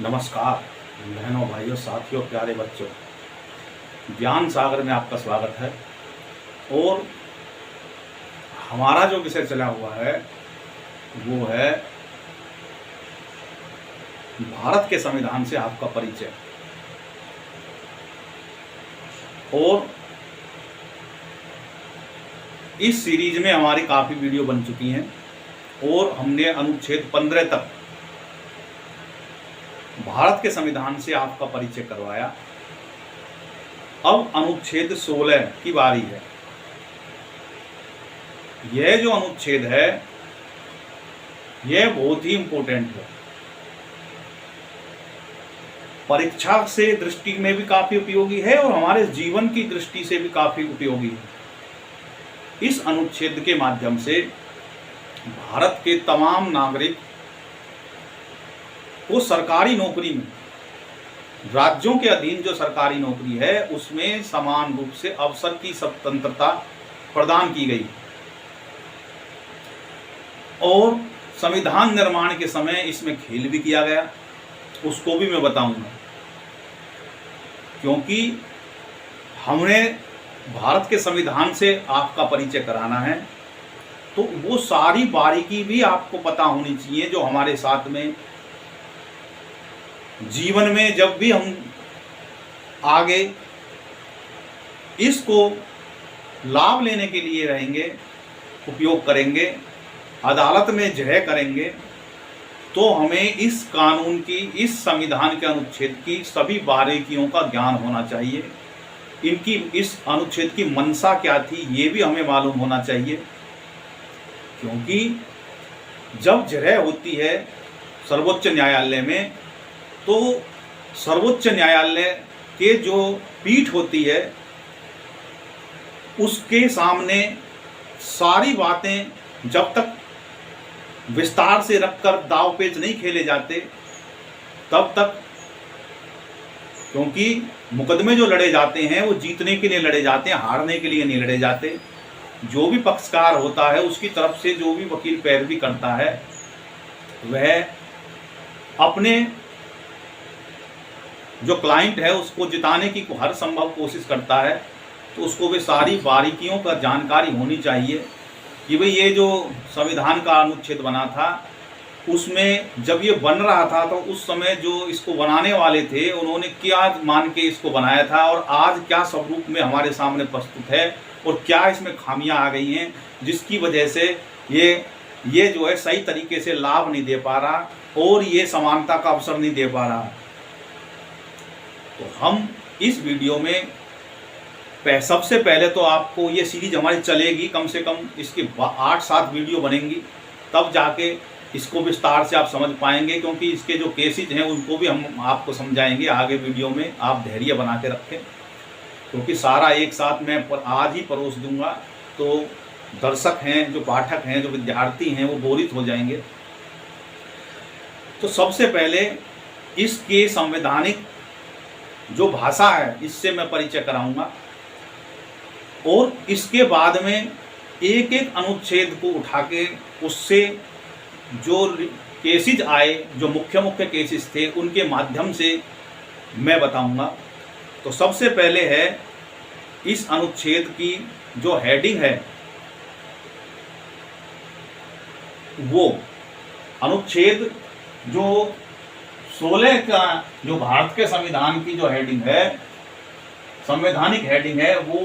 नमस्कार बहनों, भाइयों, साथियों, प्यारे बच्चों। ज्ञान सागर में आपका स्वागत है। और हमारा जो विषय चला हुआ है वो है भारत के संविधान से आपका परिचय। और इस सीरीज में हमारी काफ़ी वीडियो बन चुकी हैं और हमने अनुच्छेद 15 तक भारत के संविधान से आपका परिचय करवाया। अब अनुच्छेद 16 की बारी है। यह जो अनुच्छेद है यह बहुत ही इम्पोर्टेंट है। परीक्षा से दृष्टि में भी काफी उपयोगी है और हमारे जीवन की दृष्टि से भी काफी उपयोगी है। इस अनुच्छेद के माध्यम से भारत के तमाम नागरिक वो सरकारी नौकरी में, राज्यों के अधीन जो सरकारी नौकरी है उसमें समान रूप से अवसर की स्वतंत्रता प्रदान की गई। और संविधान निर्माण के समय इसमें खेल भी किया गया, उसको भी मैं बताऊंगा। क्योंकि हमने भारत के संविधान से आपका परिचय कराना है तो वो सारी बारीकी भी आपको पता होनी चाहिए जो हमारे साथ में जीवन में जब भी हम आगे इसको लाभ लेने के लिए रहेंगे, उपयोग करेंगे, अदालत में जय करेंगे, तो हमें इस कानून की, इस संविधान के अनुच्छेद की सभी बारीकियों का ज्ञान होना चाहिए। इनकी, इस अनुच्छेद की मंशा क्या थी ये भी हमें मालूम होना चाहिए। क्योंकि जब जय होती है सर्वोच्च न्यायालय में तो सर्वोच्च न्यायालय के जो पीठ होती है उसके सामने सारी बातें जब तक विस्तार से रखकर दाव पेच नहीं खेले जाते तब तक, क्योंकि मुकदमे जो लड़े जाते हैं वो जीतने के लिए लड़े जाते हैं, हारने के लिए नहीं लड़े जाते। जो भी पक्षकार होता है उसकी तरफ से जो भी वकील पैरवी करता है वह अपने जो क्लाइंट है उसको जिताने की हर संभव कोशिश करता है। तो उसको भी सारी बारीकियों का जानकारी होनी चाहिए कि भाई ये जो संविधान का अनुच्छेद बना था उसमें जब ये बन रहा था तो उस समय जो इसको बनाने वाले थे उन्होंने क्या मान के इसको बनाया था और आज क्या स्वरूप में हमारे सामने प्रस्तुत है और क्या इसमें खामियां आ गई हैं जिसकी वजह से ये जो है सही तरीके से लाभ नहीं दे पा रहा और ये समानता का अवसर नहीं दे पा रहा। तो हम इस वीडियो में सबसे पहले तो आपको ये सीरीज हमारी चलेगी, कम से कम इसकी 8-7 वीडियो बनेंगी, तब जाके इसको विस्तार से आप समझ पाएंगे। क्योंकि इसके जो केसेज हैं उनको भी हम आपको समझाएंगे आगे वीडियो में। आप धैर्य बना के रखें क्योंकि सारा एक साथ मैं आज ही परोस दूंगा तो दर्शक हैं, जो पाठक हैं, जो विद्यार्थी हैं वो बोरित हो जाएंगे। तो सबसे पहले इसके संवैधानिक जो भाषा है इससे मैं परिचय कराऊंगा और इसके बाद में एक एक अनुच्छेद को उठा के उससे जो केसेज आए, जो मुख्य मुख्य केसेस थे, उनके माध्यम से मैं बताऊंगा। तो सबसे पहले है इस अनुच्छेद की जो हेडिंग है वो अनुच्छेद जो 16 का जो भारत के संविधान की जो हेडिंग है, संवैधानिक हेडिंग है, वो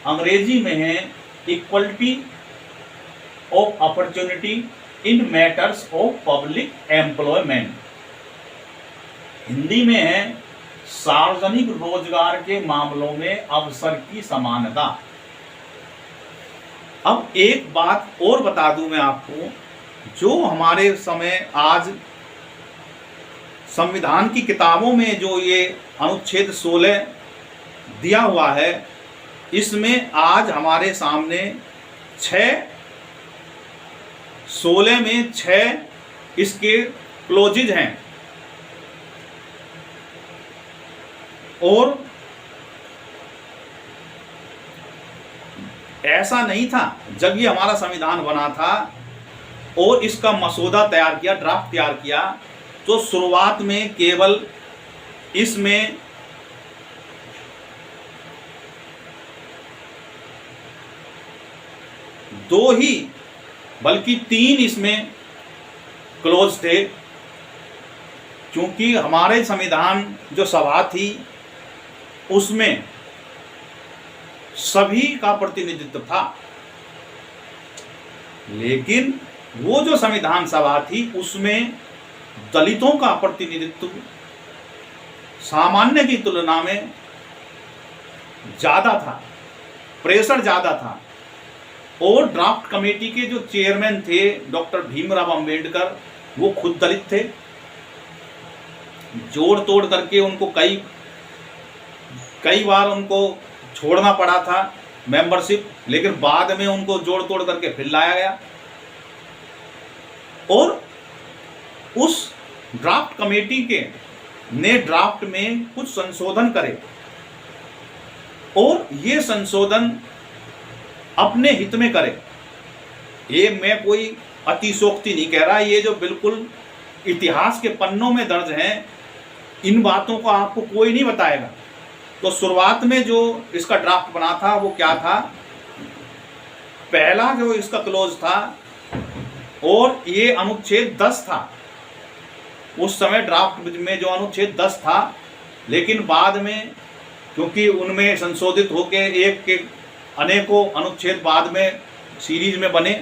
अंग्रेजी में है equality of opportunity in matters of public employment. Hindi में है सार्वजनिक रोजगार के मामलों में अवसर की समानता। अब एक बात और बता दूं मैं आपको, जो हमारे समय आज संविधान की किताबों में जो ये अनुच्छेद 16 दिया हुआ है इसमें आज हमारे सामने 16 में 6 इसके क्लोजेज हैं। और ऐसा नहीं था जब ये हमारा संविधान बना था और इसका मसौदा तैयार किया, ड्राफ्ट तैयार किया, तो शुरुआत में केवल इसमें दो ही बल्कि 3 इसमें क्लोज थे, क्योंकि हमारे संविधान जो सभा थी उसमें सभी का प्रतिनिधित्व था। लेकिन वो जो संविधान सभा थी उसमें दलितों का प्रतिनिधित्व सामान्य की तुलना में ज्यादा था, प्रेशर ज्यादा था। और ड्राफ्ट कमेटी के जो चेयरमैन थे डॉक्टर भीमराव अंबेडकर, वो खुद दलित थे। जोड़ तोड़ करके उनको कई बार उनको छोड़ना पड़ा था मेंबरशिप, लेकिन बाद में उनको जोड़ तोड़ करके फिर लाया गया। और उस ड्राफ्ट कमेटी के ने ड्राफ्ट में कुछ संशोधन करे, और ये संशोधन अपने हित में करे। ये मैं कोई अतिशोक्ति नहीं कह रहा, ये जो बिल्कुल इतिहास के पन्नों में दर्ज हैं, इन बातों को आपको कोई नहीं बताएगा। तो शुरुआत में जो इसका ड्राफ्ट बना था वो क्या था, पहला जो इसका क्लोज था, और ये अनुच्छेद 10 था। उस समय ड्राफ्ट में जो अनुच्छेद 10 था, लेकिन बाद में क्योंकि उनमें संशोधित होके एक के अनेकों अनुच्छेद बाद में सीरीज में बने,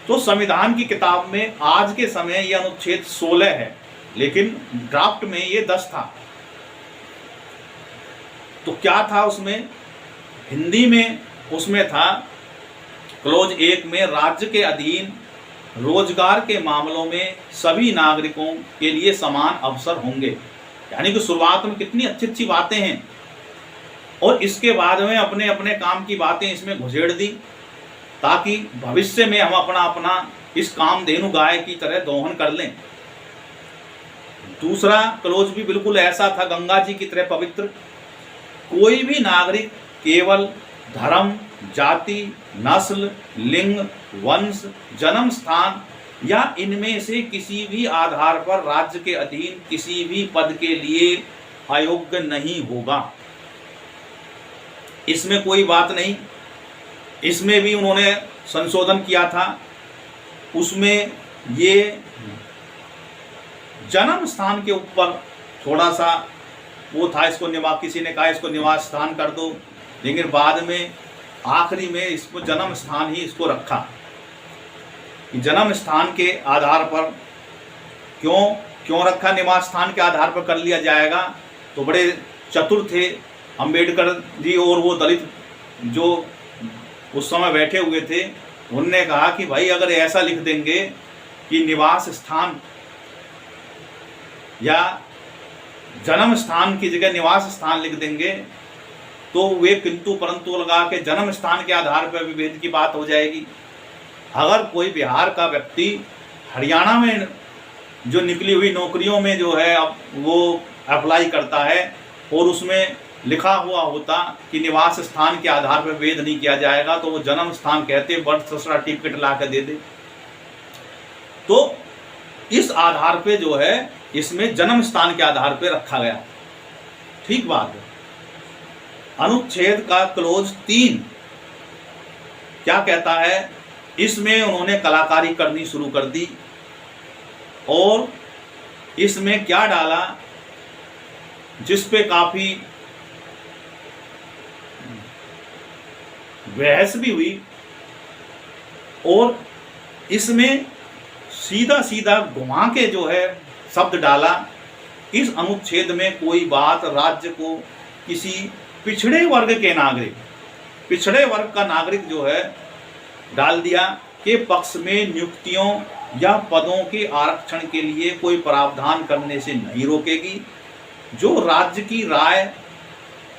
तो संविधान की किताब में आज के समय ये अनुच्छेद 16 है, लेकिन ड्राफ्ट में ये 10 था। तो क्या था उसमें, हिंदी में उसमें था क्लोज 1 में, राज्य के अधीन रोजगार के मामलों में सभी नागरिकों के लिए समान अवसर होंगे। यानी कि शुरुआत में कितनी अच्छी अच्छी बातें हैं, और इसके बाद में अपने अपने काम की बातें इसमें घुसेड़ दी, ताकि भविष्य में हम अपना अपना इस कामधेनु गाय की तरह दोहन कर लें। दूसरा क्लोज भी बिल्कुल ऐसा था, गंगा जी की तरह पवित्र। कोई भी नागरिक केवल धर्म, जाति, नस्ल, लिंग, वंश, जन्म स्थान या इनमें से किसी भी आधार पर राज्य के अधीन किसी भी पद के लिए अयोग्य नहीं होगा। इसमें कोई बात नहीं। इसमें भी उन्होंने संशोधन किया था। उसमें ये जन्म स्थान के ऊपर थोड़ा सा वो था, इसको किसी ने कहा इसको निवास स्थान कर दो, लेकिन बाद में आखिरी में इसको जन्म स्थान ही इसको रखा। जन्म स्थान के आधार पर क्यों रखा, निवास स्थान के आधार पर कर लिया जाएगा। तो बड़े चतुर थे अंबेडकर जी, और वो दलित जो उस समय बैठे हुए थे, उनने कहा कि भाई अगर ऐसा लिख देंगे कि निवास स्थान या जन्म स्थान की जगह निवास स्थान लिख देंगे, तो वे किंतु परंतु लगा के जन्म स्थान के आधार पर विभेद की बात हो जाएगी। अगर कोई बिहार का व्यक्ति हरियाणा में जो निकली हुई नौकरियों में जो है अब वो अप्लाई करता है, और उसमें लिखा हुआ होता कि निवास स्थान के आधार पर भेद नहीं किया जाएगा, तो वो जन्म स्थान कहते बर्थ सर्टिफिकेट ला कर दे दे। तो इस आधार पे जो है इसमें जन्म स्थान के आधार पे रखा गया। ठीक बात है। अनुच्छेद का क्लोज 3 क्या कहता है, इसमें उन्होंने कलाकारी करनी शुरू कर दी, और इसमें क्या डाला जिस पे काफी बहस भी हुई, और इसमें सीधा सीधा घुमा के जो है शब्द डाला, इस अनुच्छेद में कोई बात राज्य को किसी पिछड़े वर्ग के नागरिक, पिछड़े वर्ग का नागरिक जो है डाल दिया के पक्ष में नियुक्तियों या पदों के आरक्षण के लिए कोई प्रावधान करने से नहीं रोकेगी, जो राज्य की राय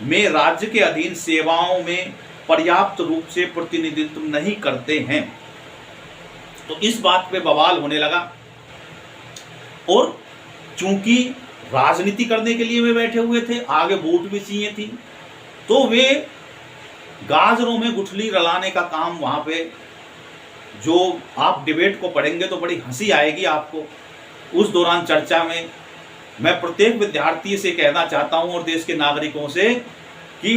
में राज्य के अधीन सेवाओं में पर्याप्त रूप से प्रतिनिधित्व नहीं करते हैं। तो इस बात पे बवाल होने लगा, और चूंकि राजनीति करने के लिए वे बैठे हुए थे, आगे वोट भी चाहिए थी, तो वे गाजरों में गुठली रलाने का काम वहां पे, जो आप डिबेट को पढ़ेंगे तो बड़ी हंसी आएगी आपको, उस दौरान चर्चा में मैं प्रत्येक विद्यार्थी से कहना चाहता हूं और देश के नागरिकों से कि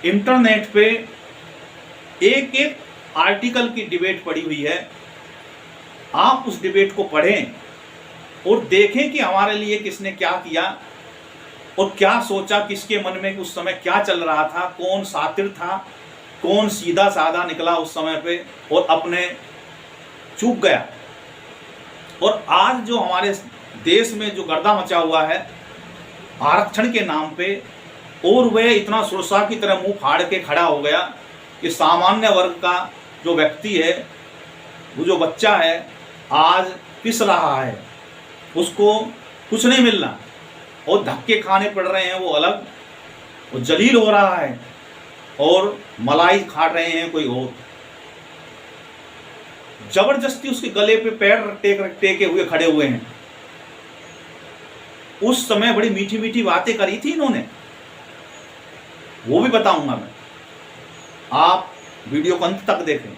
इंटरनेट पे एक एक आर्टिकल की डिबेट पड़ी हुई है, आप उस डिबेट को पढ़ें और देखें कि हमारे लिए किसने क्या किया और क्या सोचा, किसके मन में उस समय क्या चल रहा था, कौन सातिर था, कौन सीधा साधा निकला उस समय पे और अपने चूक गया। और आज जो हमारे देश में जो गर्दा मचा हुआ है आरक्षण के नाम पे, और वह इतना सुरसा की तरह मुंह फाड़ के खड़ा हो गया कि सामान्य वर्ग का जो व्यक्ति है, वो जो बच्चा है आज पिस रहा है, उसको कुछ नहीं मिल रहा और धक्के खाने पड़ रहे हैं वो अलग, वो जलील हो रहा है और मलाई खा रहे हैं कोई और। जबरदस्ती उसके गले पे पैर टेके हुए खड़े हुए हैं। उस समय बड़ी मीठी मीठी बातें करी थी इन्होंने, वो भी बताऊंगा मैं, आप वीडियो को अंत तक देखें।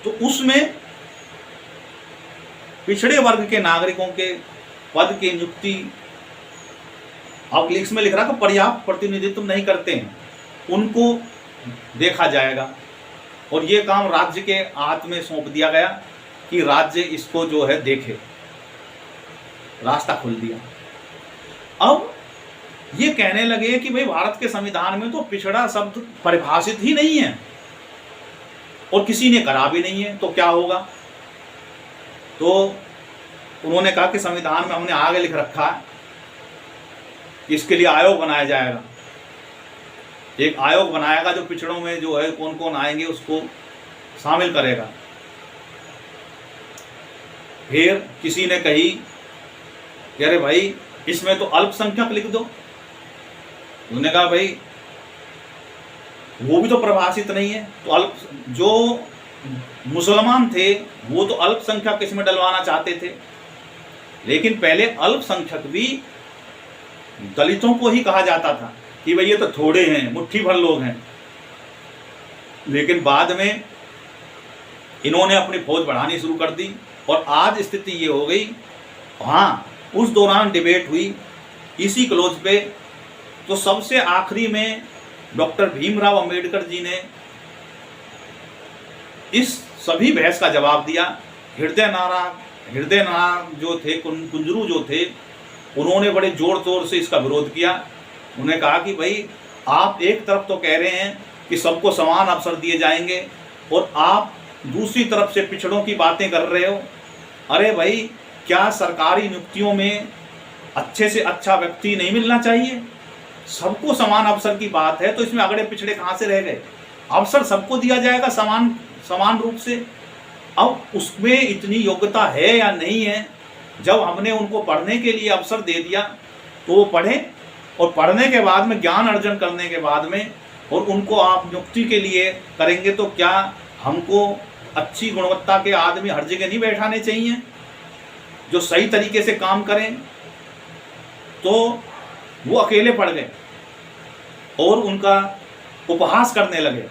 तो उसमें पिछड़े वर्ग के नागरिकों के पद की नियुक्ति, अब इसमें लिख रहा कि पर्याप्त प्रतिनिधित्व नहीं करते हैं, उनको देखा जाएगा और ये काम राज्य के हाथ में सौंप दिया गया कि राज्य इसको जो है देखे, रास्ता खोल दिया। अब ये कहने लगे कि भाई भारत के संविधान में तो पिछड़ा शब्द परिभाषित ही नहीं है और किसी ने करा भी नहीं है, तो क्या होगा। तो उन्होंने कहा कि संविधान में हमने आगे लिख रखा है कि इसके लिए आयोग बनाया जाएगा, एक आयोग बनाएगा जो पिछड़ों में जो है कौन कौन आएंगे उसको शामिल करेगा। फिर किसी ने कही कि अरे भाई इसमें तो अल्पसंख्यक लिख दो। उन्होंने कहा भाई वो भी तो प्रभाषित नहीं है, तो जो मुसलमान थे वो तो अल्पसंख्यक इसमें डलवाना चाहते थे, लेकिन पहले अल्पसंख्यक भी दलितों को ही कहा जाता था कि भाई ये तो थोड़े हैं, मुट्ठी भर लोग हैं। लेकिन बाद में इन्होंने अपनी फौज बढ़ानी शुरू कर दी और आज स्थिति ये हो गई। हाँ, उस दौरान डिबेट हुई इसी क्लोज पे, तो सबसे आखिरी में डॉक्टर भीमराव अंबेडकर जी ने इस सभी बहस का जवाब दिया। हृदय नारायण जो थे, कुंजरू जो थे, उन्होंने बड़े जोर तोर से इसका विरोध किया। उन्हें कहा कि भाई आप एक तरफ तो कह रहे हैं कि सबको समान अवसर दिए जाएंगे और आप दूसरी तरफ से पिछड़ों की बातें कर रहे हो। अरे भाई, क्या सरकारी नियुक्तियों में अच्छे से अच्छा व्यक्ति नहीं मिलना चाहिए? सबको समान अवसर की बात है, तो इसमें अगड़े पिछड़े कहाँ से रह गए? अवसर सबको दिया जाएगा समान रूप से। अब उसमें इतनी योग्यता है या नहीं है? जब हमने उनको पढ़ने के लिए अवसर दे दिया तो वो पढ़ें, और पढ़ने के बाद में ज्ञान अर्जन करने के बाद में और उनको आप नियुक्ति के लिए करेंगे, तो क्या हमको अच्छी गुणवत्ता के आदमी हर जगह नहीं बैठाने चाहिए जो सही तरीके से काम करें? तो वो अकेले पड़ गए और उनका उपहास करने लगे।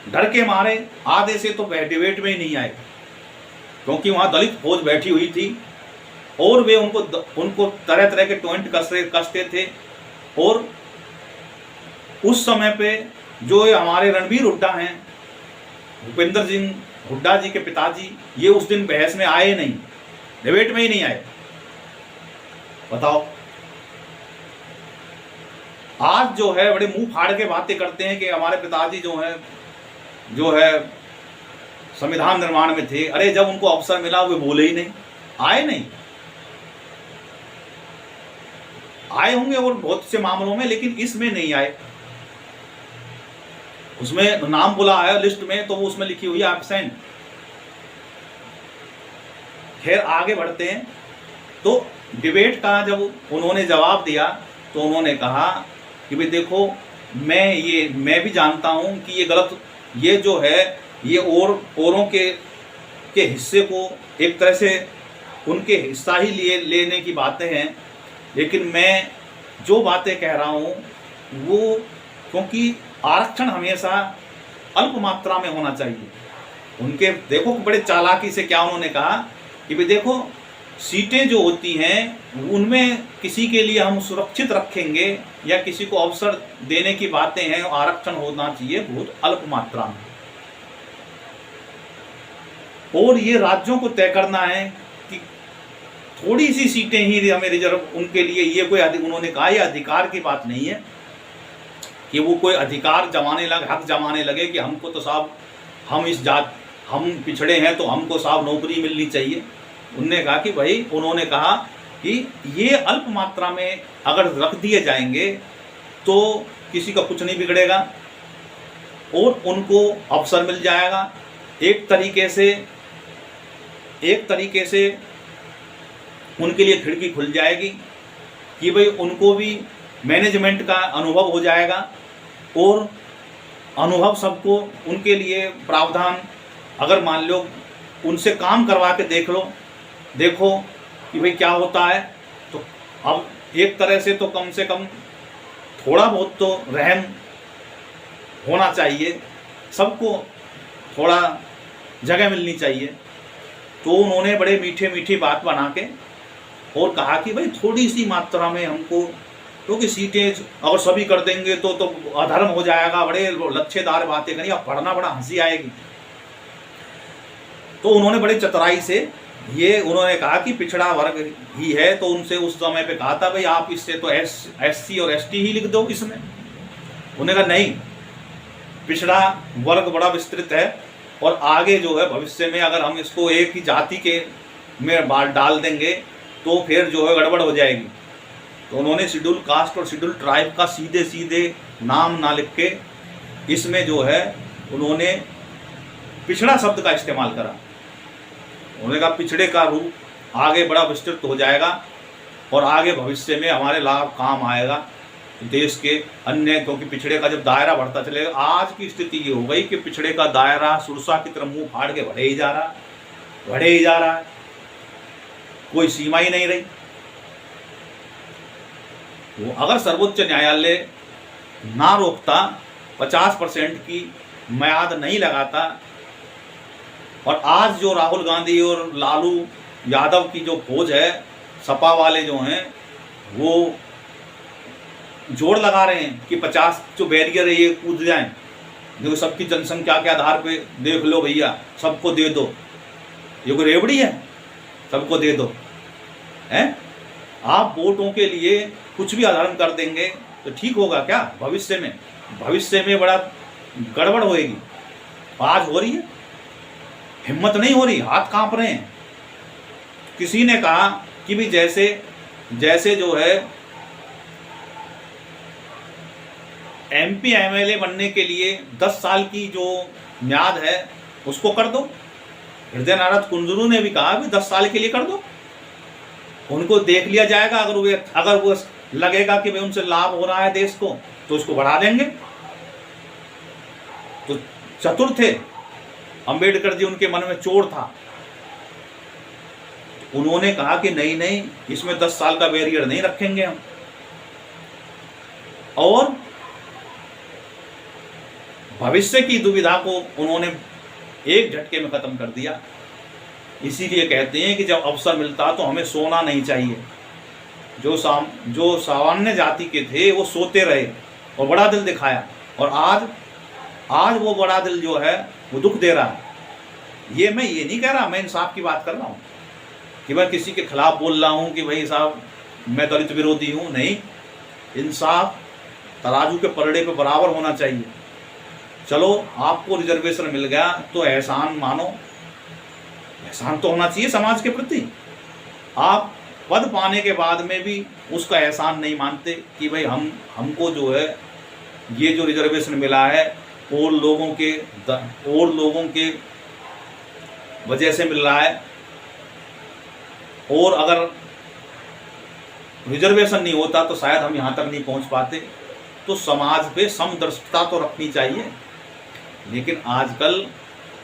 डर के मारे आधे से तो डिबेट में ही नहीं आए, क्योंकि वहाँ दलित फौज बैठी हुई थी और वे उनको तरह तरह के टोंट कसते थे। और उस समय पे जो हमारे रणबीर हुड्डा हैं, भूपेंद्र सिंह हुड्डा जी के पिताजी, ये उस दिन बहस में आए नहीं, डिबेट में ही नहीं आए। बताओ, आज जो है बड़े मुंह फाड़ के बातें करते हैं कि हमारे पिताजी जो है संविधान निर्माण में थे। अरे जब उनको अवसर मिला वे बोले ही नहीं, आए नहीं। आए होंगे और बहुत से मामलों में, लेकिन इसमें नहीं आए। उसमें नाम बुला है लिस्ट में, तो वो उसमें लिखी हुई है एब्सेंट। खैर आगे बढ़ते हैं। तो डिबेट का जब उन्होंने जवाब दिया तो उन्होंने कहा कि भाई देखो, मैं भी जानता हूं कि ये गलत, ये जो है ये औरों के हिस्से को एक तरह से उनके हिस्सा ही लेने की बातें हैं, लेकिन मैं जो बातें कह रहा हूँ वो, क्योंकि आरक्षण हमेशा अल्प मात्रा में होना चाहिए उनके देखो बड़े चालाकी से क्या उन्होंने कहा कि भाई देखो सीटें जो होती हैं उनमें किसी के लिए हम सुरक्षित रखेंगे या किसी को अवसर देने की बातें हैं, आरक्षण होना चाहिए बहुत अल्प मात्रा में, और ये राज्यों को तय करना है कि थोड़ी सी सीटें ही हमें रिजर्व उनके लिए, ये कोई उन्होंने कहा ये अधिकार की बात नहीं है कि वो कोई अधिकार जमाने लगे, हक जमाने लगे कि हमको तो साहब हम इस जात, हम पिछड़े हैं तो हमको साहब नौकरी मिलनी चाहिए। उनने कहा कि भाई, उन्होंने कहा कि ये अल्प मात्रा में अगर रख दिए जाएंगे तो किसी का कुछ नहीं बिगड़ेगा और उनको अवसर मिल जाएगा। एक तरीके से उनके लिए खिड़की खुल जाएगी कि भाई उनको भी मैनेजमेंट का अनुभव हो जाएगा और अनुभव सबको उनके लिए प्रावधान, अगर मान लो उनसे काम करवा के देखो कि भाई क्या होता है, तो अब एक तरह से तो कम से कम थोड़ा बहुत तो रहम होना चाहिए, सबको थोड़ा जगह मिलनी चाहिए। तो उन्होंने बड़े मीठे मीठी बात बना के और कहा कि भाई थोड़ी सी मात्रा में हमको, क्योंकि सीटें अगर सभी कर देंगे तो अधर्म हो जाएगा, बड़े लच्छेदार बातें करी, अब पढ़ना बड़ा हंसी आएगी। तो उन्होंने बड़े चतुराई से ये उन्होंने कहा कि पिछड़ा वर्ग ही है, तो उनसे उस समय पे कहा था भाई आप इससे तो SC और ST ही लिख दो इसमें। उन्होंने कहा नहीं, पिछड़ा वर्ग बड़ा विस्तृत है और आगे जो है भविष्य में अगर हम इसको एक ही जाति के में बाल डाल देंगे तो फिर जो है गड़बड़ हो जाएगी। तो उन्होंने शेड्यूल कास्ट और शेड्यूल ट्राइब का सीधे सीधे नाम ना लिख के इसमें जो है उन्होंने पिछड़ा शब्द का इस्तेमाल करा। उन्होंने कहा पिछड़े का रूप आगे बड़ा विस्तृत हो जाएगा और आगे भविष्य में हमारे लाभ काम आएगा देश के अन्य, क्योंकि पिछड़े का जब दायरा बढ़ता चलेगा, आज की स्थिति ये हो गई कि पिछड़े का दायरा सुरसा की तरह मुंह फाड़ के बढ़े ही जा रहा है, कोई सीमा ही नहीं रही। वो अगर सर्वोच्च न्यायालय ना रोकता, 50% की म्याद नहीं लगाता, और आज जो राहुल गांधी और लालू यादव की जो फौज है, सपा वाले जो हैं वो जोड़ लगा रहे हैं कि 50 जो बैरियर है ये कूद जाएं, देखो सबकी जनसंख्या के आधार पे देख लो भैया, सबको दे दो, ये कोई रेवड़ी है, सबको दे दो हैं? आप वोटों के लिए कुछ भी अधर्म कर देंगे तो ठीक होगा क्या? भविष्य में बड़ा गड़बड़ होएगी। आज हो रही है, हिम्मत नहीं हो रही, हाथ कांप रहे हैं। किसी ने कहा कि भी जैसे जो है MP MLA बनने के लिए 10 साल की जो म्याद है उसको कर दो। हृदय नारायण कुंजरू ने भी कहा भी 10 साल के लिए कर दो, उनको देख लिया जाएगा, अगर वो लगेगा कि भाई उनसे लाभ हो रहा है देश को तो उसको बढ़ा देंगे। तो चतुर थे अंबेडकर जी, उनके मन में चोर था, उन्होंने कहा कि नहीं, इसमें 10 साल का बैरियर नहीं रखेंगे हम, और भविष्य की दुविधा को उन्होंने एक झटके में खत्म कर दिया। इसीलिए कहते हैं कि जब अवसर मिलता तो हमें सोना नहीं चाहिए। जो सामान्य जाति के थे वो सोते रहे और बड़ा दिल दिखाया, और आज वो बड़ा दिल जो है वो दुख दे रहा है। ये मैं ये नहीं कह रहा, मैं इंसाफ की बात कर रहा हूँ कि मैं किसी के खिलाफ बोल रहा हूँ कि भाई साहब मैं दलित विरोधी हूँ, नहीं। इंसाफ तराजू के पलड़े पे बराबर होना चाहिए। चलो आपको रिजर्वेशन मिल गया तो एहसान मानो, एहसान तो होना चाहिए समाज के प्रति। आप पद पाने के बाद में भी उसका एहसान नहीं मानते कि भाई हमको जो है ये जो रिजर्वेशन मिला है और लोगों के वजह से मिल रहा है, और अगर रिजर्वेशन नहीं होता तो शायद हम यहाँ तक नहीं पहुँच पाते। तो समाज पे समदर्शिता तो रखनी चाहिए, लेकिन आजकल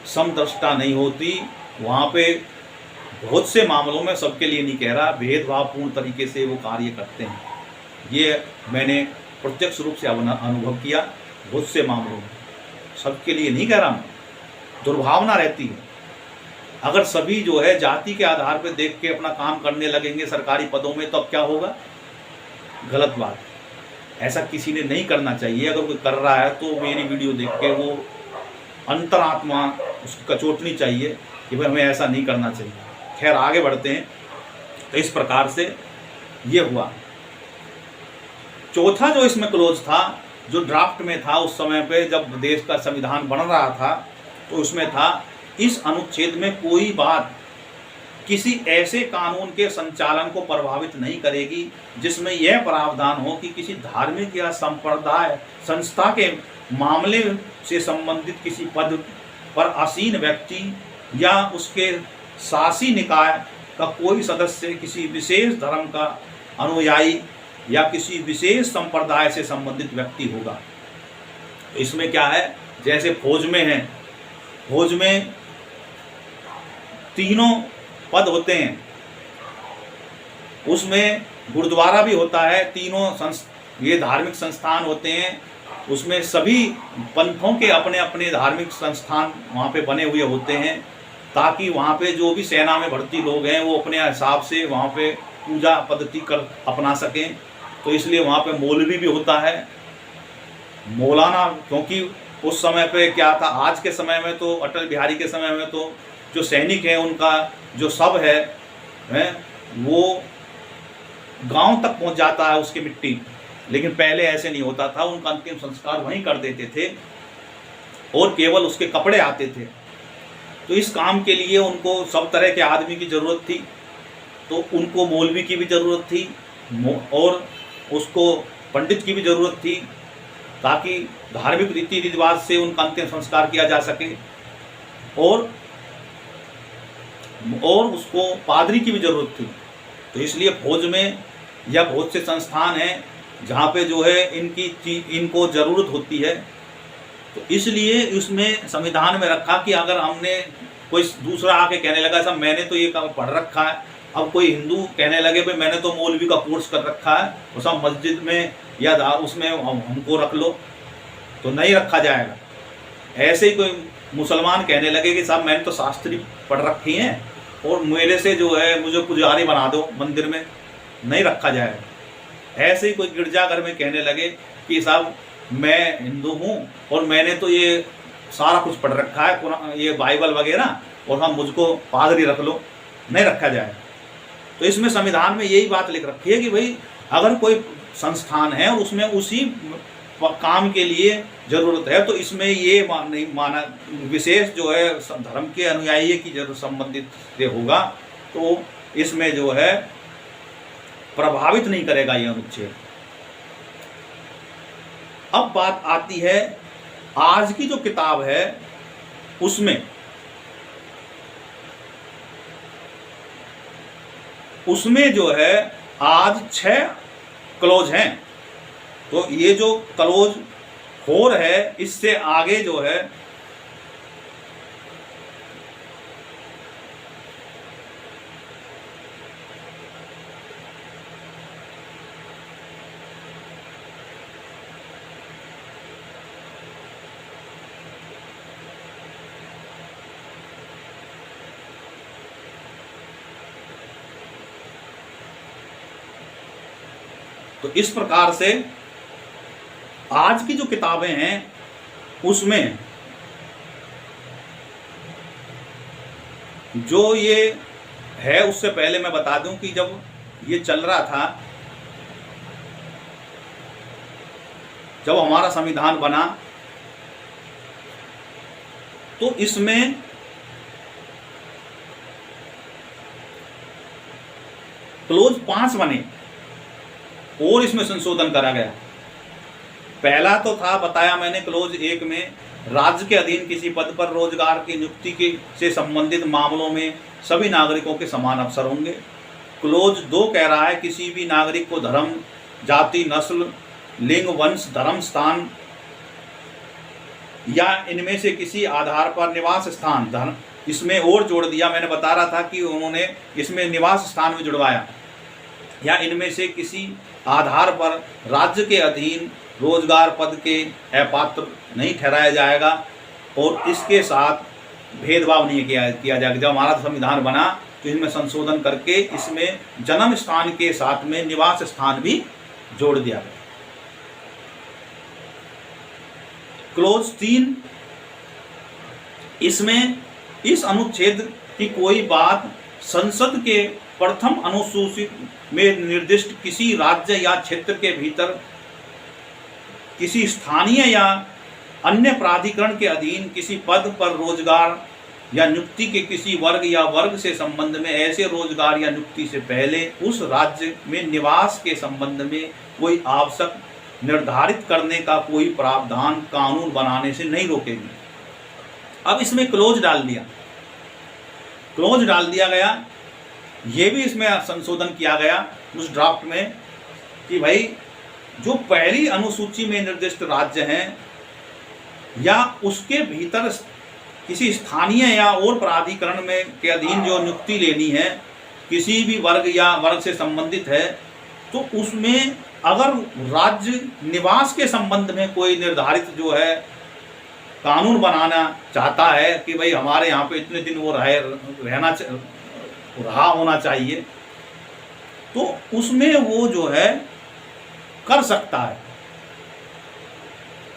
समदर्शिता नहीं होती। वहाँ पे बहुत से मामलों में, सबके लिए नहीं कह रहा, भेदभावपूर्ण तरीके से वो कार्य करते हैं। ये मैंने प्रत्यक्ष रूप से अनुभव किया बहुत से मामलों में, सबके लिए नहीं कह रहा मैं। दुर्भावना रहती है। अगर सभी जो है जाति के आधार पर देख के अपना काम करने लगेंगे सरकारी पदों में, तो अब क्या होगा? गलत बात है। ऐसा किसी ने नहीं करना चाहिए। अगर कोई कर रहा है तो मेरी वीडियो देख के वो अंतरात्मा उसकी कचोटनी चाहिए कि भाई हमें ऐसा नहीं करना चाहिए। खैर आगे बढ़ते हैं। तो इस प्रकार से ये हुआ। चौथा जो इसमें क्लोज था, जो ड्राफ्ट में था उस समय पे जब देश का संविधान बन रहा था, तो उसमें था इस अनुच्छेद में कोई बात किसी ऐसे कानून के संचालन को प्रभावित नहीं करेगी जिसमें यह प्रावधान हो कि किसी धार्मिक या संप्रदाय संस्था के मामले से संबंधित किसी पद पर आसीन व्यक्ति या उसके शासी निकाय का कोई सदस्य किसी विशेष धर्म का अनुयायी या किसी विशेष संप्रदाय से संबंधित व्यक्ति होगा। इसमें क्या है, जैसे फौज में है, फौज में तीनों पद होते हैं, उसमें गुरुद्वारा भी होता है, तीनों ये धार्मिक संस्थान होते हैं, उसमें सभी पंथों के अपने अपने धार्मिक संस्थान वहाँ पे बने हुए होते हैं, ताकि वहाँ पे जो भी सेना में भर्ती लोग हैं वो अपने हिसाब से वहाँ पे पूजा पद्धति कर अपना सकें। तो इसलिए वहाँ पे मौलवी भी होता है, मौलाना, क्योंकि उस समय पे क्या था, आज के समय में तो अटल बिहारी के समय में तो जो सैनिक हैं उनका जो शव है वो गांव तक पहुंच जाता है उसकी मिट्टी, लेकिन पहले ऐसे नहीं होता था। उनका अंतिम संस्कार वहीं कर देते थे और केवल उसके कपड़े आते थे। तो इस काम के लिए उनको सब तरह के आदमी की ज़रूरत थी, तो उनको मौलवी की भी ज़रूरत थी और उसको पंडित की भी ज़रूरत थी, ताकि धार्मिक रीति रिवाज से उनका अंतिम संस्कार किया जा सके। और उसको पादरी की भी ज़रूरत थी। तो इसलिए फौज में या बहुत से संस्थान हैं जहाँ पे जो है इनको ज़रूरत होती है। तो इसलिए उसमें संविधान में रखा कि अगर हमने कोई दूसरा आके कहने लगा साहब मैंने तो ये काम पढ़ रखा है, अब कोई हिंदू कहने लगे भाई मैंने तो मौलवी का कोर्स कर रखा है, वो सब मस्जिद में या उसमें हमको रख लो, तो नहीं रखा जाएगा। ऐसे ही कोई मुसलमान कहने लगे कि साहब मैंने तो शास्त्री पढ़ रखी हैं और मेरे से जो है मुझे पुजारी बना दो मंदिर में, नहीं रखा जाएगा। ऐसे ही कोई गिरजाघर में कहने लगे कि साहब मैं हिंदू हूँ और मैंने तो ये सारा कुछ पढ़ रखा है, ये बाइबल वगैरह, और हम मुझको पादरी रख लो, नहीं रखा जाएगा। तो इसमें संविधान में यही बात लिख रखी है कि भाई अगर कोई संस्थान है और उसमें उसी काम के लिए ज़रूरत है, तो इसमें ये नहीं माना विशेष जो है धर्म के अनुयायी की जरूरत संबंधित से होगा, तो इसमें जो है प्रभावित नहीं करेगा ये अनुच्छेद। अब बात आती है आज की जो किताब है उसमें जो है आज 6 क्लोज हैं। तो ये जो क्लोज 4 है इससे आगे जो है तो इस प्रकार से आज की जो किताबें हैं उसमें जो ये है, उससे पहले मैं बता दूं कि जब ये चल रहा था, जब हमारा संविधान बना, तो इसमें क्लोज 5 बने और इसमें संशोधन करा गया। पहला तो था, बताया मैंने, क्लोज 1 में राज्य के अधीन किसी पद पर रोजगार की नियुक्ति के से संबंधित मामलों में सभी नागरिकों के समान अवसर होंगे। क्लोज 2 कह रहा है किसी भी नागरिक को धर्म, जाति, नस्ल, लिंग, वंश, धर्म, स्थान या इनमें से किसी आधार पर निवास स्थान, धर्म, इसमें और जोड़ दिया, मैंने बता रहा था कि उन्होंने इसमें निवास स्थान भी जुड़वाया, या इनमें से किसी आधार पर राज्य के अधीन रोजगार पद के अपात्र नहीं ठहराया जाएगा। और इसके साथ भेदभाव नहीं किया जाएगा। जब हमारा संविधान बना तो इसमें संशोधन करके इसमें जन्म स्थान के साथ में निवास स्थान भी जोड़ दिया गया। क्लोज 3, इसमें इस अनुच्छेद की कोई बात संसद के प्रथम अनुसूची में निर्दिष्ट किसी राज्य या क्षेत्र के भीतर किसी स्थानीय या अन्य प्राधिकरण के अधीन किसी पद पर रोजगार या नियुक्ति के किसी वर्ग या वर्ग से संबंध में ऐसे रोजगार या नियुक्ति से पहले उस राज्य में निवास के संबंध में कोई आवश्यक निर्धारित करने का कोई प्रावधान कानून बनाने से नहीं रोकेगी। अब इसमें क्लोज डाल दिया गया। ये भी इसमें संशोधन किया गया उस ड्राफ्ट में कि भाई जो पहली अनुसूची में निर्दिष्ट राज्य हैं या उसके भीतर किसी स्थानीय या और प्राधिकरण में के अधीन जो नियुक्ति लेनी है किसी भी वर्ग या वर्ग से संबंधित है, तो उसमें अगर राज्य निवास के संबंध में कोई निर्धारित जो है कानून बनाना चाहता है कि भाई हमारे यहाँ पे इतने दिन वो रहा होना चाहिए, तो उसमें वो जो है कर सकता है।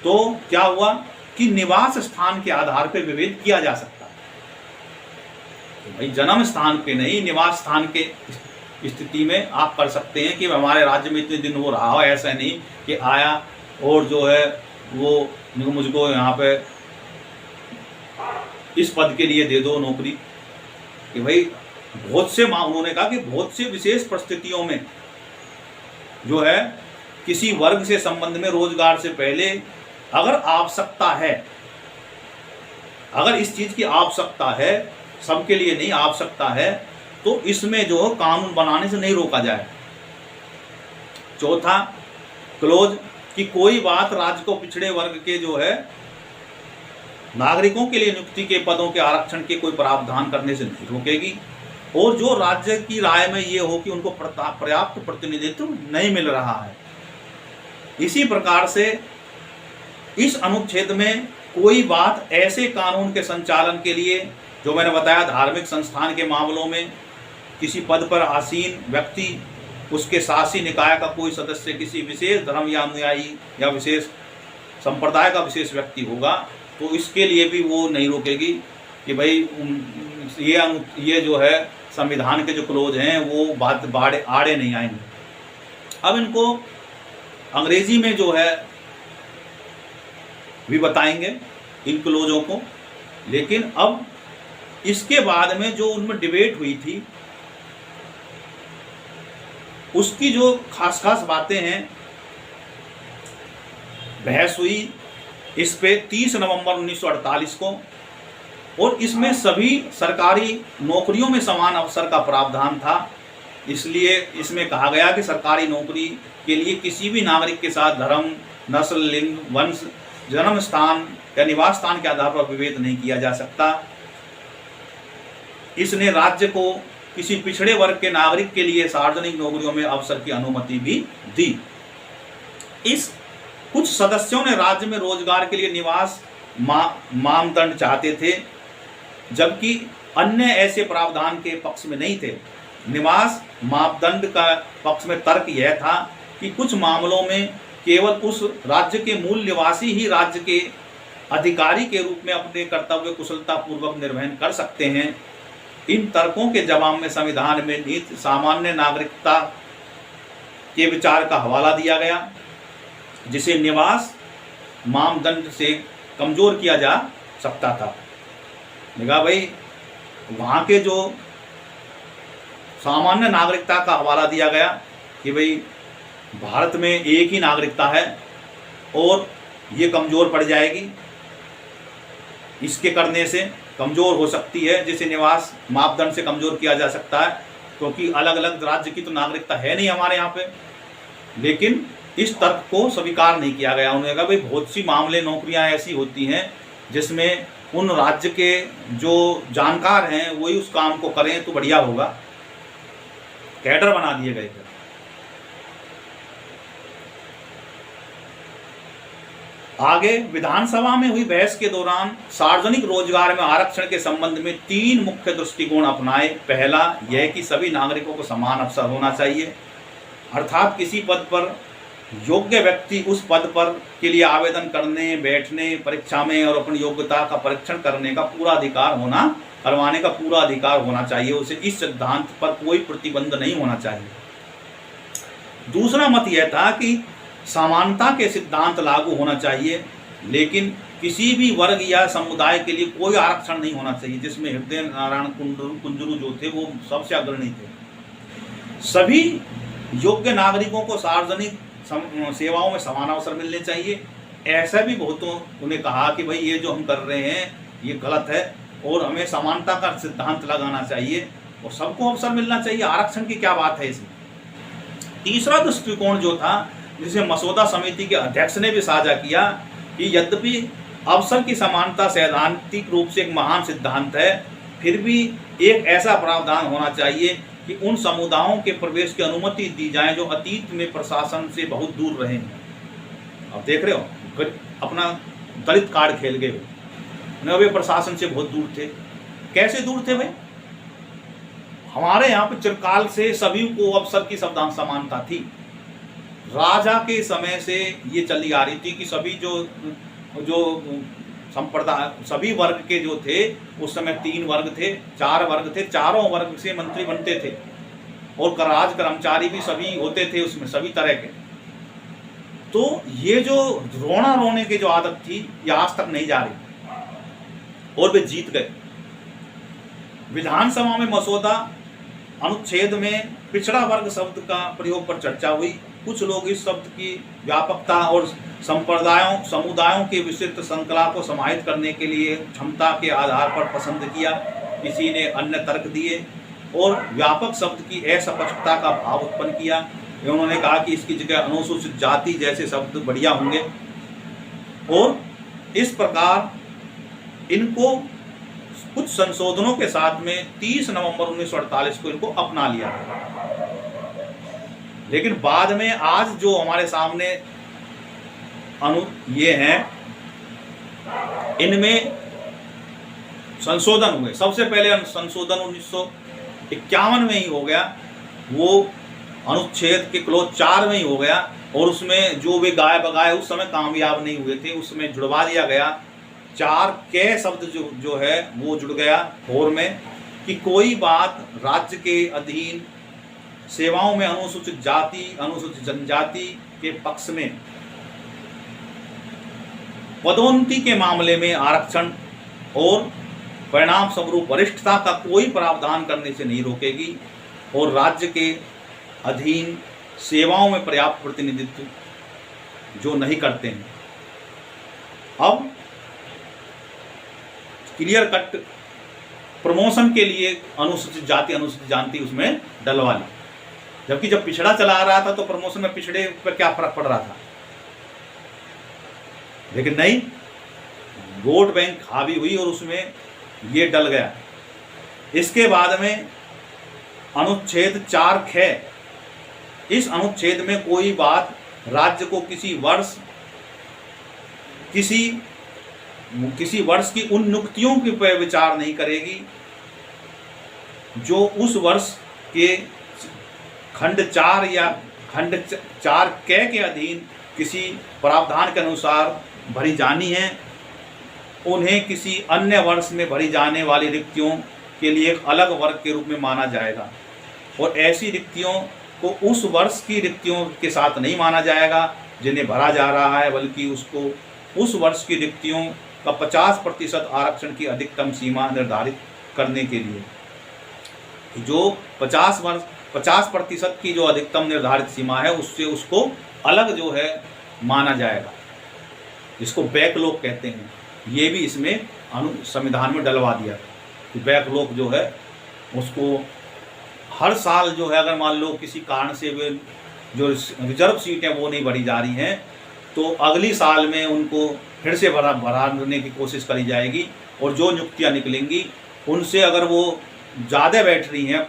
तो क्या हुआ कि निवास स्थान के आधार पर विभेद किया जा सकता है। तो भाई जन्म स्थान पे नहीं, निवास स्थान के स्थिति में आप कर सकते हैं कि हमारे राज्य में इतने दिन वो रहा हो। ऐसा नहीं कि आया और जो है वो मुझको यहाँ पे इस पद के लिए दे दो नौकरी, कि भाई बहुत से उन्होंने कहा कि बहुत से विशेष परिस्थितियों में जो है किसी वर्ग से संबंध में रोजगार से पहले अगर आवश्यकता है, अगर इस चीज की आवश्यकता है, सबके लिए नहीं आवश्यकता है, तो इसमें जो कानून बनाने से नहीं रोका जाए। चौथा क्लोज कि कोई बात राज्य को पिछड़े वर्ग के जो है नागरिकों के लिए नियुक्ति के पदों के आरक्षण के कोई प्रावधान करने से नहीं रोकेगी, और जो राज्य की राय में ये हो कि उनको पर्याप्त प्रतिनिधित्व नहीं मिल रहा है। इसी प्रकार से इस अनुच्छेद में कोई बात ऐसे कानून के संचालन के लिए जो मैंने बताया धार्मिक संस्थान के मामलों में किसी पद पर आसीन व्यक्ति, उसके शासी निकाय का कोई सदस्य, किसी विशेष धर्म या अनुयायी या विशेष संप्रदाय का विशेष व्यक्ति होगा, तो इसके लिए भी वो नहीं रोकेगी कि भाई ये जो है संविधान के जो क्लोज हैं वो बात आड़े नहीं आएंगे। अब इनको अंग्रेजी में जो है भी बताएंगे इन क्लोजों को, लेकिन अब इसके बाद में जो उनमें डिबेट हुई थी उसकी जो खास बातें हैं, बहस हुई इस पे 30 नवंबर 1948 को, और इसमें सभी सरकारी नौकरियों में समान अवसर का प्रावधान था। इसलिए इसमें कहा गया कि सरकारी नौकरी के लिए किसी भी नागरिक के साथ धर्म, नस्ल, लिंग, वंश, जन्म स्थान या निवास स्थान के आधार पर विभेद नहीं किया जा सकता। इसने राज्य को किसी पिछड़े वर्ग के नागरिक के लिए सार्वजनिक नौकरियों में अवसर की अनुमति भी दी। इस कुछ सदस्यों ने राज्य में रोजगार के लिए निवास मानदंड चाहते थे, जबकि अन्य ऐसे प्रावधान के पक्ष में नहीं थे। निवास मापदंड का पक्ष में तर्क यह था कि कुछ मामलों में केवल उस राज्य के मूल निवासी ही राज्य के अधिकारी के रूप में अपने कर्तव्य कुशलतापूर्वक निर्वहन कर सकते हैं। इन तर्कों के जवाब में संविधान में निहित सामान्य नागरिकता के विचार का हवाला दिया गया, जिसे निवास मानदंड से कमजोर किया जा सकता था। देखा भाई वहाँ के जो सामान्य नागरिकता का हवाला दिया गया कि भाई भारत में एक ही नागरिकता है और ये कमज़ोर पड़ जाएगी, इसके करने से कमज़ोर हो सकती है, जिसे निवास मापदंड से कमज़ोर किया जा सकता है, क्योंकि अलग अलग राज्य की तो नागरिकता है नहीं हमारे यहाँ पे। लेकिन इस तर्क को स्वीकार नहीं किया गया। उन्होंने कहा भाई बहुत सी मामले नौकरियाँ ऐसी होती हैं जिसमें उन राज्य के जो जानकार हैं वही उस काम को करें तो बढ़िया होगा। कैडर बना दिए गए थे। आगे विधानसभा में हुई बहस के दौरान सार्वजनिक रोजगार में आरक्षण के संबंध में 3 मुख्य दृष्टिकोण अपनाए। पहला यह कि सभी नागरिकों को समान अवसर होना चाहिए, अर्थात किसी पद पर योग्य व्यक्ति उस पद पर के लिए आवेदन करने, बैठने, परीक्षा में और अपनी योग्यता का परीक्षण करने का पूरा अधिकार करवाने का पूरा अधिकार होना चाहिए। उसे इस सिद्धांत पर कोई प्रतिबंध नहीं होना चाहिए। दूसरा मत यह था कि समानता के सिद्धांत लागू होना चाहिए, लेकिन किसी भी वर्ग या समुदाय के लिए कोई आरक्षण नहीं होना चाहिए, जिसमें हृदय नारायण कुंजरू जो थे वो सबसे अग्रणी थे। सभी योग्य नागरिकों को सार्वजनिक सेवाओं में समान अवसर मिलने चाहिए। ऐसा भी बहुतों ने कहा कि भाई ये जो हम कर रहे हैं ये गलत है और हमें समानता का सिद्धांत लगाना चाहिए और सबको अवसर मिलना चाहिए। आरक्षण की क्या बात है इसमें। तीसरा दृष्टिकोण जो था, जिसे मसौदा समिति के अध्यक्ष ने भी साझा किया, कि यद्यपि अवसर की समानता सैद्धांतिक रूप से एक महान सिद्धांत है, फिर भी एक ऐसा प्रावधान होना चाहिए कि उन समुदायों के प्रवेश की अनुमति दी जाए जो अतीत में प्रशासन से बहुत दूर रहे हैं। अब देख रहे हो, अपना दलित कार्ड खेल गए हो, वे प्रशासन से बहुत दूर थे। कैसे दूर थे भाई? हमारे यहाँ पे चिरकाल से सभी को अवसर की समानता थी। राजा के समय से ये चली आ रही थी कि सभी जो संप्रदाय, सभी वर्ग के जो थे, उस समय 3 वर्ग थे, 4 वर्ग थे, चारों वर्ग से मंत्री बनते थे और राज कर्मचारी भी सभी होते थे उसमें, सभी तरह के। तो ये जो रोने की जो आदत थी ये आज तक नहीं जा रही और वे जीत गए। विधानसभा में मसौदा अनुच्छेद में पिछड़ा वर्ग शब्द का प्रयोग पर चर्चा हुई। कुछ लोग इस शब्द की व्यापकता और समुदायों के विस्तृत श्रृंखला को समाहित करने के लिए क्षमता के आधार पर पसंद किया, किसी ने अन्य तर्क दिए और व्यापक शब्द की अस्पष्टता का भाव उत्पन्न किया। उन्होंने कहा कि इसकी जगह अनुसूचित जाति जैसे शब्द बढ़िया होंगे और इस प्रकार इनको कुछ संशोधनों के साथ में 30 नवंबर 1948 को इनको अपना लिया। लेकिन बाद में आज जो हमारे सामने ये हैं, इनमें संशोधन हुए। सबसे पहले संशोधन 1951 में ही हो गया, वो अनुच्छेद के क्लोज 4 में ही हो गया और उसमें जो वे गाय बगाए उस समय कामयाब नहीं हुए थे, उसमें जुड़वा दिया गया। 4 के शब्द जो है वो जुड़ गया और में कि कोई बात राज्य के अधीन सेवाओं में अनुसूचित जाति, अनुसूचित जनजाति के पक्ष में पदोन्नति के मामले में आरक्षण और परिणाम स्वरूप वरिष्ठता का कोई प्रावधान करने से नहीं रोकेगी और राज्य के अधीन सेवाओं में पर्याप्त प्रतिनिधित्व जो नहीं करते हैं। अब क्लियर कट प्रमोशन के लिए अनुसूचित जाति, अनुसूचित जानती उसमें डलवा ली, जबकि जब पिछड़ा चला आ रहा था तो प्रमोशन में पिछड़े पर क्या फर्क पड़ रहा था। लेकिन नहीं, वोट बैंक हावी हुई और उसमें ये डल गया। इसके बाद में अनुच्छेद 4(ख), इस अनुच्छेद में कोई बात राज्य को किसी वर्ष की उन नियुक्तियों के पर विचार नहीं करेगी जो उस वर्ष के खंड 4 या खंड 4(क) के अधीन किसी प्रावधान के अनुसार भरी जानी है। उन्हें किसी अन्य वर्ष में भरी जाने वाली रिक्तियों के लिए एक अलग वर्ग के रूप में माना जाएगा और ऐसी रिक्तियों को उस वर्ष की रिक्तियों के साथ नहीं माना जाएगा जिन्हें भरा जा रहा है, बल्कि उसको उस वर्ष की रिक्तियों का 50% आरक्षण की अधिकतम सीमा निर्धारित करने के लिए जो 50% की जो अधिकतम निर्धारित सीमा है उससे उसको अलग जो है माना जाएगा, जिसको बैकलॉग कहते हैं। ये भी इसमें संविधान में डलवा दिया कि बैकलॉग जो है उसको हर साल जो है, अगर मान लो किसी कारण से वे जो रिजर्व सीट है वो नहीं भरी जा रही हैं तो अगली साल में उनको फिर से भराने की कोशिश करी जाएगी और जो नियुक्तियाँ निकलेंगी उनसे अगर वो ज़्यादा बैठ रही हैं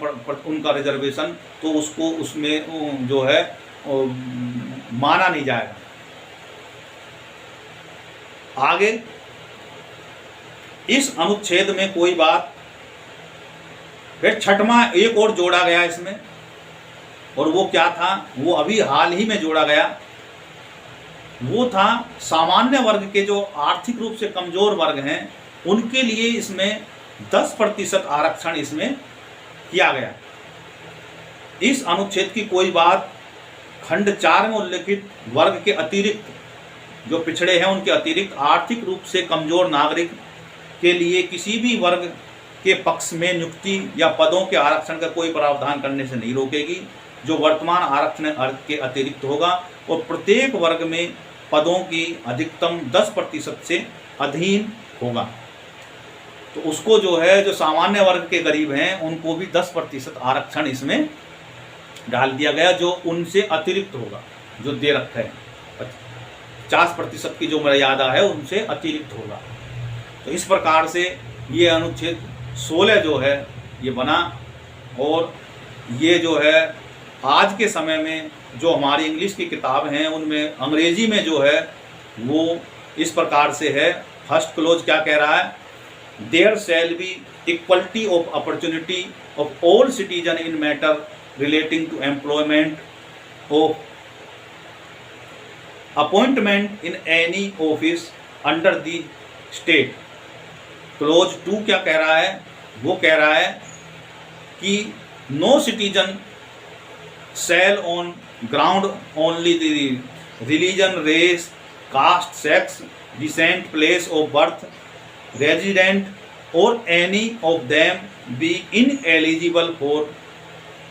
उनका रिजर्वेशन, तो उसको उसमें जो है माना नहीं जाएगा। आगे इस अनुच्छेद में कोई बात, फिर छठवां एक और जोड़ा गया इसमें, और वो क्या था, वो अभी हाल ही में जोड़ा गया। वो था सामान्य वर्ग के जो आर्थिक रूप से कमजोर वर्ग हैं उनके लिए इसमें 10% आरक्षण इसमें किया गया। इस अनुच्छेद की कोई बात खंड 4 में उल्लिखित वर्ग के अतिरिक्त, जो पिछड़े हैं उनके अतिरिक्त आर्थिक रूप से कमजोर नागरिक के लिए किसी भी वर्ग के पक्ष में नियुक्ति या पदों के आरक्षण का कोई प्रावधान करने से नहीं रोकेगी, जो वर्तमान आरक्षण के अतिरिक्त होगा, और प्रत्येक वर्ग में पदों की अधिकतम 10% से अधीन होगा। तो उसको जो है, जो सामान्य वर्ग के गरीब हैं उनको भी 10% आरक्षण इसमें डाल दिया गया, जो उनसे अतिरिक्त होगा, जो दे रखा है 50% की जो मर्यादा है उनसे अतिरिक्त होगा। तो इस प्रकार से ये अनुच्छेद 16 जो है ये बना, और ये जो है आज के समय में जो हमारी इंग्लिश की किताब हैं उनमें अंग्रेजी में जो है वो इस प्रकार से है। फर्स्ट क्लोज क्या कह रहा है, there shall be equality of opportunity of all citizen in matter relating to employment of appointment in any office under the state. Clause 2 क्या कह रहा है, वो कह रहा है कि no citizen shall on ground only the religion, race, caste, sex, descent, place of birth, resident, or any of them be ineligible for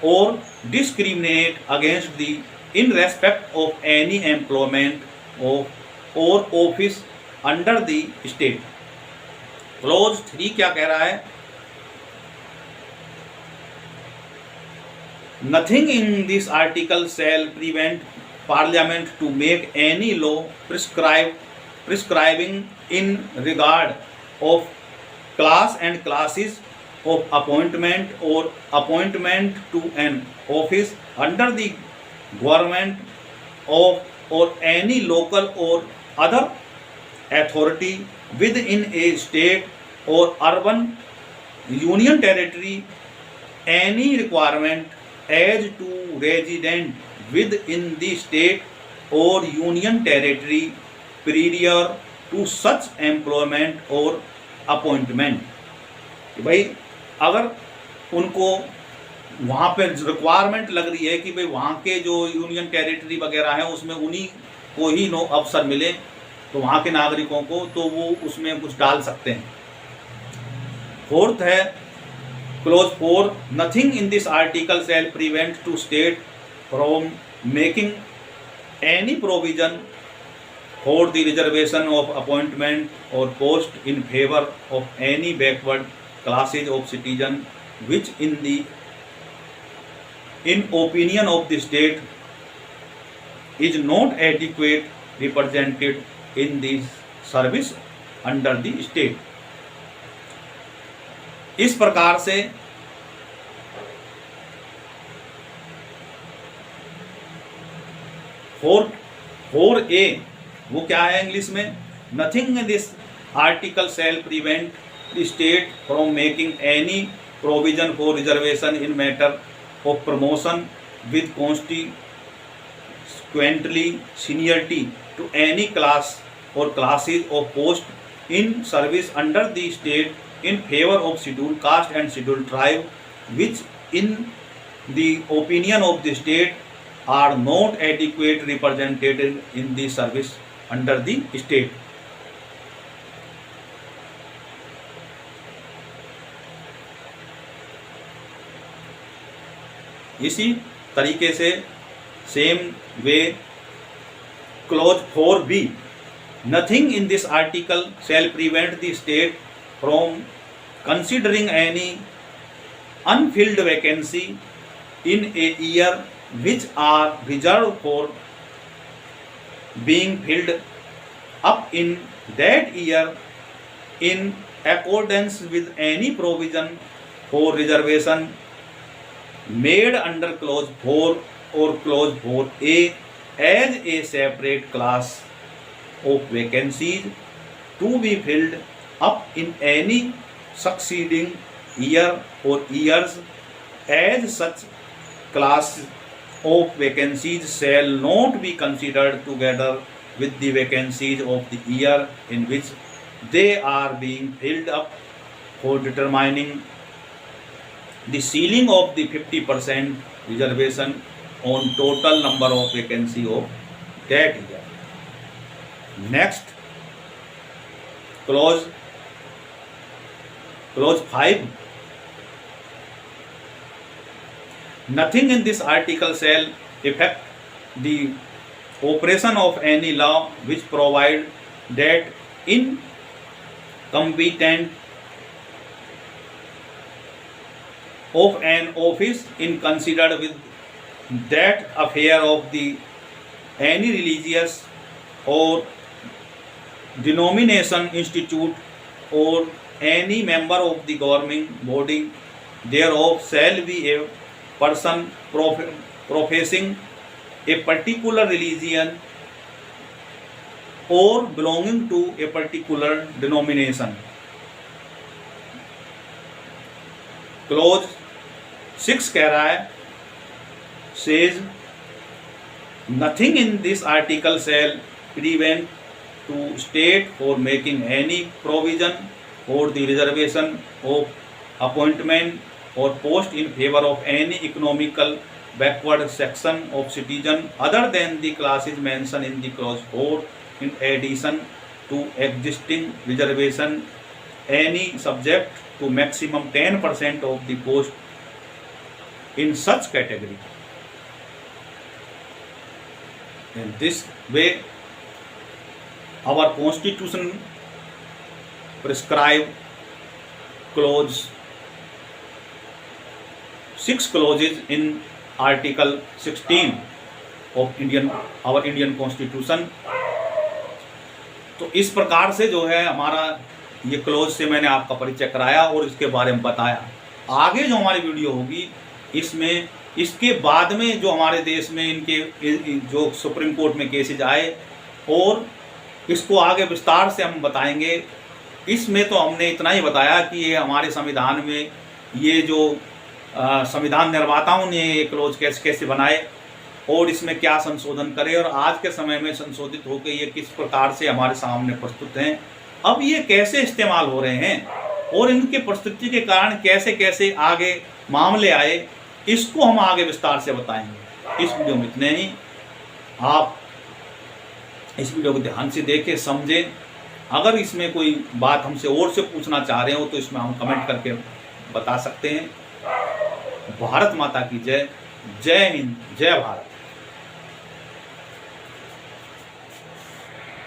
or discriminate against the in respect of any employment of or office under the state। Close 3 क्या कह रहा है, Nothing in this article shall prevent Parliament to make any law prescribing in regard of class and classes of appointment or appointment to an office under the government of or any local or other authority within a state or urban union territory any requirement as to resident within the state or union territory prior to such employment or appointment। भाई अगर उनको वहाँ पे requirement लग रही है कि भाई वहाँ के जो यूनियन टेरिटरी वगैरह है उसमें उन्हीं को ही अवसर मिले, तो वहाँ के नागरिकों को, तो वो उसमें कुछ डाल सकते हैं। फोर्थ है clause 4, nothing in this article shall prevent to state from making any provision for the reservation of appointment or post in favour of any backward classes of citizen which in opinion of the state is not adequate represented in the service under the state. इस प्रकार से four ए वो क्या है English में, nothing in this article shall prevent the state from making any provision for reservation in matter of promotion with consequential seniority to any class or classes of post in service under the state in favor of scheduled caste and scheduled tribe which in the opinion of the state are not adequate represented in the service under the state। इसी तरीके से same way close 4b, nothing in this article shall prevent the state from considering any unfilled vacancy in a year which are reserved for being filled up in that year in accordance with any provision for reservation made under clause 4 or clause 4a as a separate class of vacancies to be filled up in any succeeding year or years, as such class of vacancies shall not be considered together with the vacancies of the year in which they are being filled up, for determining the ceiling of the 50% reservation on total number of vacancy of that year. Next, clause 5. Nothing in this article shall affect the operation of any law which provide that incompetent of an office in considered with that affair of the any religious or denomination institute or any member of the governing body thereof shall be a person professing a particular religion or belonging to a particular denomination. Close 6 कह रहा है, says nothing in this article shall prevent to state for making any provision for the reservation of appointment or post in favor of any economical backward section of citizen other than the classes mentioned in the clause 4, in addition to existing reservation, any subject to maximum 10% of the post in such category. In this way, our constitution prescribe clause 6 clauses in article 16 of our Indian Constitution. तो इस प्रकार से जो है हमारा ये close से मैंने आपका परिचय कराया और इसके बारे में बताया। आगे जो हमारी वीडियो होगी इसमें इसके बाद में जो हमारे देश में इनके जो सुप्रीम कोर्ट में केसेज आए और इसको आगे विस्तार से हम बताएंगे। इसमें तो हमने इतना ही बताया कि ये हमारे संविधान में ये जो संविधान निर्माताओं ने ये क्लोज कैसे बनाए और इसमें क्या संशोधन करे और आज के समय में संशोधित होकर ये किस प्रकार से हमारे सामने प्रस्तुत हैं, अब ये कैसे इस्तेमाल हो रहे हैं और इनके प्रस्तुति के कारण कैसे कैसे आगे मामले आए, इसको हम आगे विस्तार से बताएंगे। इस वीडियो में इतने ही। आप इस वीडियो को ध्यान से देखें, समझें। अगर इसमें कोई बात हमसे और से पूछना चाह रहे हो तो इसमें हम कमेंट करके बता सकते हैं। भारत माता की जय। जय हिंद, जय भारत।